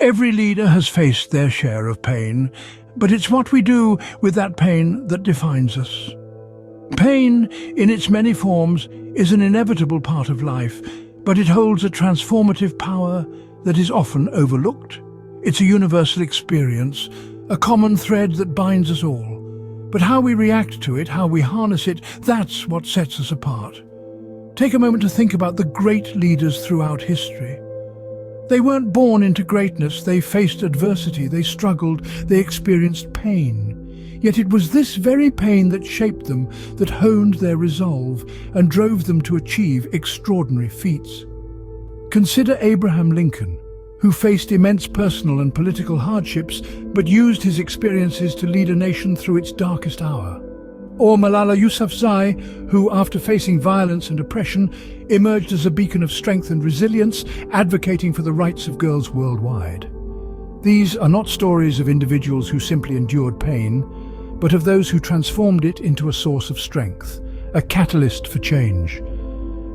Every leader has faced their share of pain, but it's what we do with that pain that defines us. Pain, in its many forms, is an inevitable part of life, but it holds a transformative power that is often overlooked. It's a universal experience, a common thread that binds us all. But how we react to it, how we harness it, that's what sets us apart. Take a moment to think about the great leaders throughout history. They weren't born into greatness, they faced adversity, they struggled, they experienced pain. Yet it was this very pain that shaped them, that honed their resolve and drove them to achieve extraordinary feats. Consider Abraham Lincoln, who faced immense personal and political hardships but used his experiences to lead a nation through its darkest hour. Or Malala Yousafzai, who, after facing violence and oppression, emerged as a beacon of strength and resilience, advocating for the rights of girls worldwide. These are not stories of individuals who simply endured pain, but of those who transformed it into a source of strength, a catalyst for change.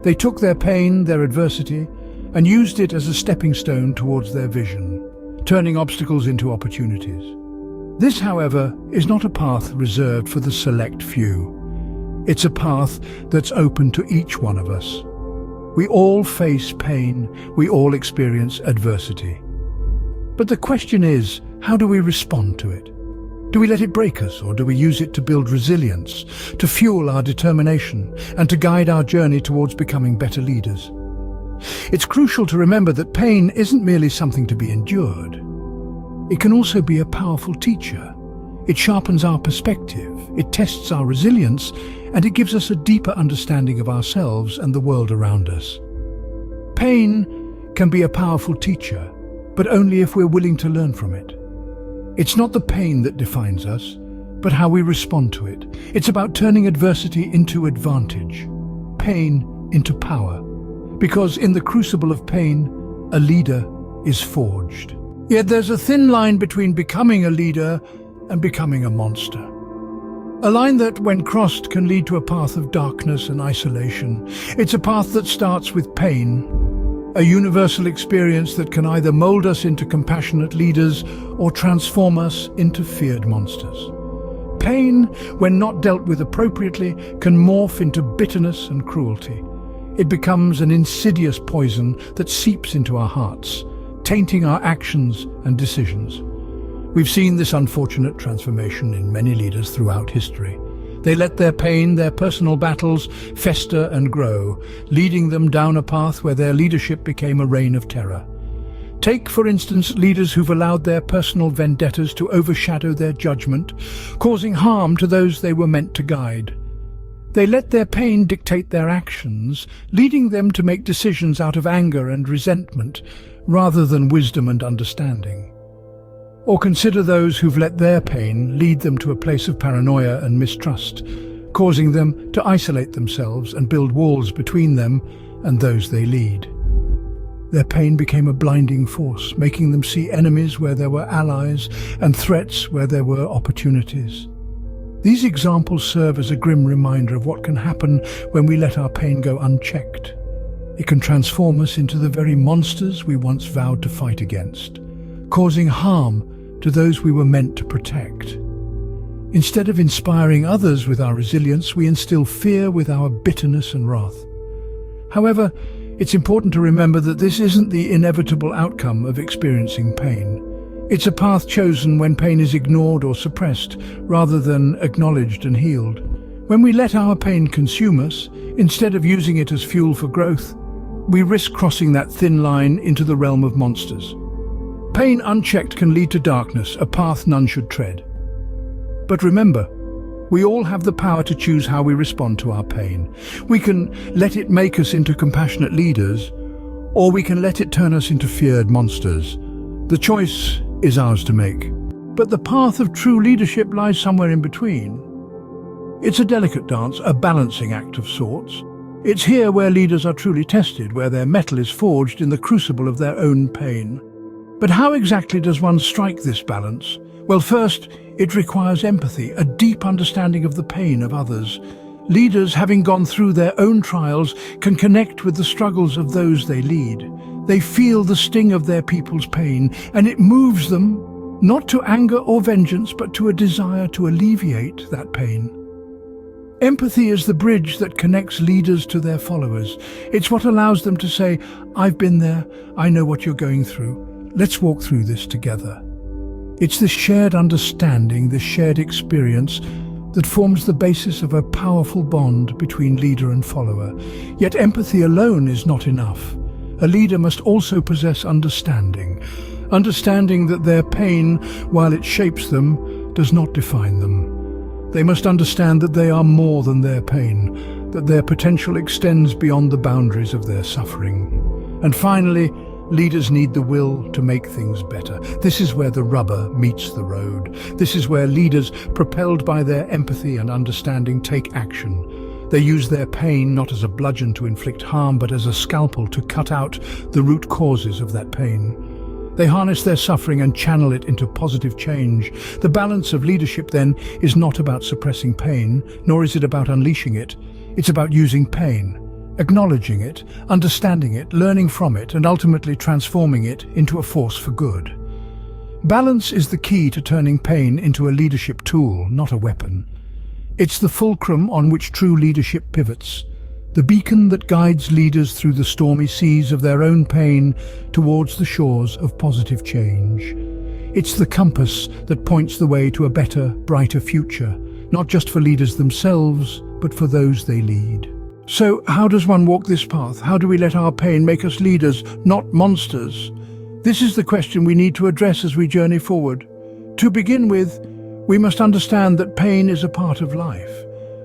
They took their pain, their adversity, and used it as a stepping stone towards their vision, turning obstacles into opportunities. This, however, is not a path reserved for the select few. It's a path that's open to each one of us. We all face pain, we all experience adversity. But the question is, how do we respond to it? Do we let it break us, or do we use it to build resilience, to fuel our determination, and to guide our journey towards becoming better leaders? It's crucial to remember that pain isn't merely something to be endured. It can also be a powerful teacher. It sharpens our perspective, it tests our resilience, and it gives us a deeper understanding of ourselves and the world around us. Pain can be a powerful teacher, but only if we're willing to learn from it. It's not the pain that defines us, but how we respond to it. It's about turning adversity into advantage, pain into power. Because in the crucible of pain, a leader is forged. Yet there's a thin line between becoming a leader and becoming a monster. A line that, when crossed, can lead to a path of darkness and isolation. It's a path that starts with pain, a universal experience that can either mold us into compassionate leaders or transform us into feared monsters. Pain, when not dealt with appropriately, can morph into bitterness and cruelty. It becomes an insidious poison that seeps into our hearts, tainting our actions and decisions. We've seen this unfortunate transformation in many leaders throughout history. They let their pain, their personal battles, fester and grow, leading them down a path where their leadership became a reign of terror. Take, for instance, leaders who've allowed their personal vendettas to overshadow their judgment, causing harm to those they were meant to guide. They let their pain dictate their actions, leading them to make decisions out of anger and resentment, rather than wisdom and understanding. Or consider those who've let their pain lead them to a place of paranoia and mistrust, causing them to isolate themselves and build walls between them and those they lead. Their pain became a blinding force, making them see enemies where there were allies and threats where there were opportunities. These examples serve as a grim reminder of what can happen when we let our pain go unchecked. It can transform us into the very monsters we once vowed to fight against, causing harm to those we were meant to protect. Instead of inspiring others with our resilience, we instill fear with our bitterness and wrath. However, it's important to remember that this isn't the inevitable outcome of experiencing pain. It's a path chosen when pain is ignored or suppressed, rather than acknowledged and healed. When we let our pain consume us, instead of using it as fuel for growth, we risk crossing that thin line into the realm of monsters. Pain unchecked can lead to darkness, a path none should tread. But remember, we all have the power to choose how we respond to our pain. We can let it make us into compassionate leaders, or we can let it turn us into feared monsters. The choice is ours to make. But the path of true leadership lies somewhere in between. It's a delicate dance, a balancing act of sorts. It's here where leaders are truly tested, where their mettle is forged in the crucible of their own pain. But how exactly does one strike this balance? Well, first, it requires empathy, a deep understanding of the pain of others. Leaders, having gone through their own trials, can connect with the struggles of those they lead. They feel the sting of their people's pain, and it moves them, not to anger or vengeance, but to a desire to alleviate that pain. Empathy is the bridge that connects leaders to their followers. It's what allows them to say, "I've been there, I know what you're going through. Let's walk through this together." It's this shared understanding, this shared experience, that forms the basis of a powerful bond between leader and follower. Yet empathy alone is not enough. A leader must also possess understanding that their pain, while it shapes them, does not define them. They must understand that they are more than their pain, that their potential extends beyond the boundaries of their suffering. And finally, leaders need the will to make things better. This is where the rubber meets the road. This is where leaders, propelled by their empathy and understanding, take action. They use their pain not as a bludgeon to inflict harm, but as a scalpel to cut out the root causes of that pain. They harness their suffering and channel it into positive change. The balance of leadership, then, is not about suppressing pain, nor is it about unleashing it. It's about using pain, acknowledging it, understanding it, learning from it, and ultimately transforming it into a force for good. Balance is the key to turning pain into a leadership tool, not a weapon. It's the fulcrum on which true leadership pivots, the beacon that guides leaders through the stormy seas of their own pain towards the shores of positive change. It's the compass that points the way to a better, brighter future, not just for leaders themselves, but for those they lead. So, how does one walk this path? How do we let our pain make us leaders, not monsters? This is the question we need to address as we journey forward. To begin with, we must understand that pain is a part of life.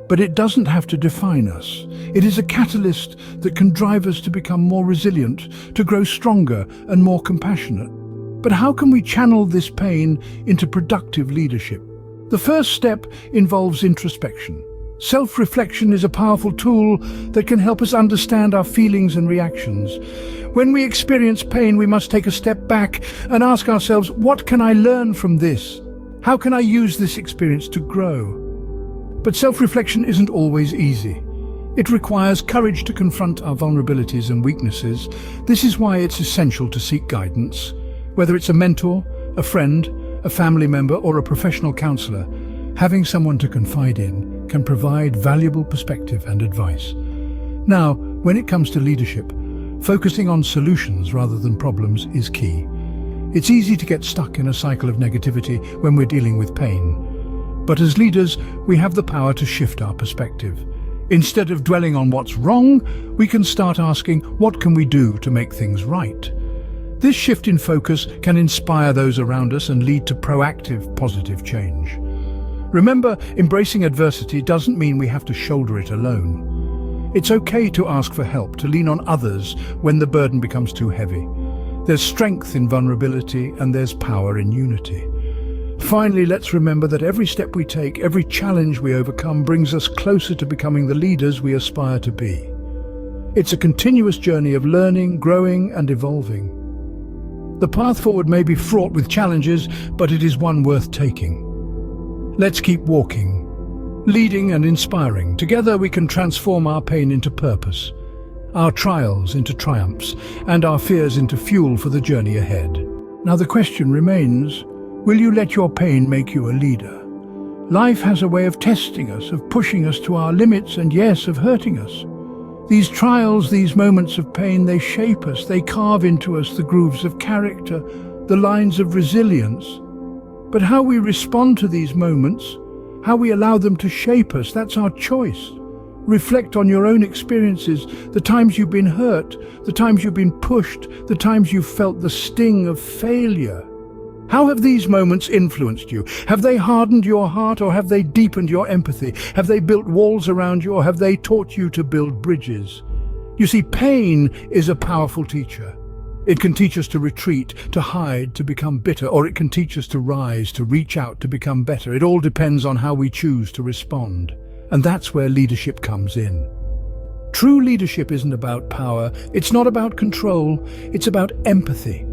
But it doesn't have to define us. It is a catalyst that can drive us to become more resilient, to grow stronger and more compassionate. But how can we channel this pain into productive leadership? The first step involves introspection. Self-reflection is a powerful tool that can help us understand our feelings and reactions. When we experience pain, we must take a step back and ask ourselves, what can I learn from this? How can I use this experience to grow? But self-reflection isn't always easy. It requires courage to confront our vulnerabilities and weaknesses. This is why it's essential to seek guidance. Whether it's a mentor, a friend, a family member, or a professional counselor, having someone to confide in can provide valuable perspective and advice. Now, when it comes to leadership, focusing on solutions rather than problems is key. It's easy to get stuck in a cycle of negativity when we're dealing with pain. But as leaders, we have the power to shift our perspective. Instead of dwelling on what's wrong, we can start asking, what can we do to make things right? This shift in focus can inspire those around us and lead to proactive, positive change. Remember, embracing adversity doesn't mean we have to shoulder it alone. It's okay to ask for help, to lean on others when the burden becomes too heavy. There's strength in vulnerability and there's power in unity. Finally, let's remember that every step we take, every challenge we overcome brings us closer to becoming the leaders we aspire to be. It's a continuous journey of learning, growing, and evolving. The path forward may be fraught with challenges, but it is one worth taking. Let's keep walking, leading and inspiring. Together we can transform our pain into purpose, our trials into triumphs, and our fears into fuel for the journey ahead. Now the question remains, will you let your pain make you a leader? Life has a way of testing us, of pushing us to our limits, and yes, of hurting us. These trials, these moments of pain, they shape us, they carve into us the grooves of character, the lines of resilience. But how we respond to these moments, how we allow them to shape us, that's our choice. Reflect on your own experiences, the times you've been hurt, the times you've been pushed, the times you've felt the sting of failure. How have these moments influenced you? Have they hardened your heart, or have they deepened your empathy? Have they built walls around you, or have they taught you to build bridges? You see, pain is a powerful teacher. It can teach us to retreat, to hide, to become bitter, or it can teach us to rise, to reach out, to become better. It all depends on how we choose to respond. And that's where leadership comes in. True leadership isn't about power. It's not about control. It's about empathy.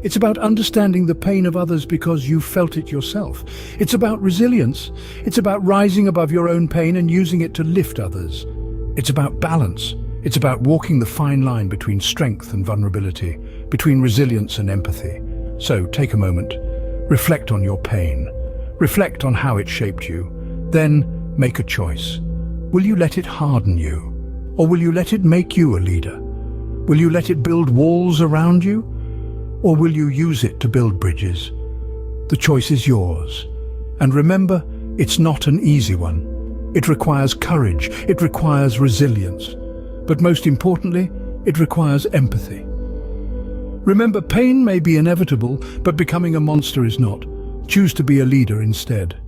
It's about understanding the pain of others because you felt it yourself. It's about resilience. It's about rising above your own pain and using it to lift others. It's about balance. It's about walking the fine line between strength and vulnerability. between resilience and empathy. So take a moment, reflect on your pain, reflect on how it shaped you, then make a choice. Will you let it harden you, or will you let it make you a leader? Will you let it build walls around you, or will you use it to build bridges? The choice is yours. And remember, it's not an easy one. It requires courage, it requires resilience, but most importantly, it requires empathy. Remember, pain may be inevitable, but becoming a monster is not. Choose to be a leader instead.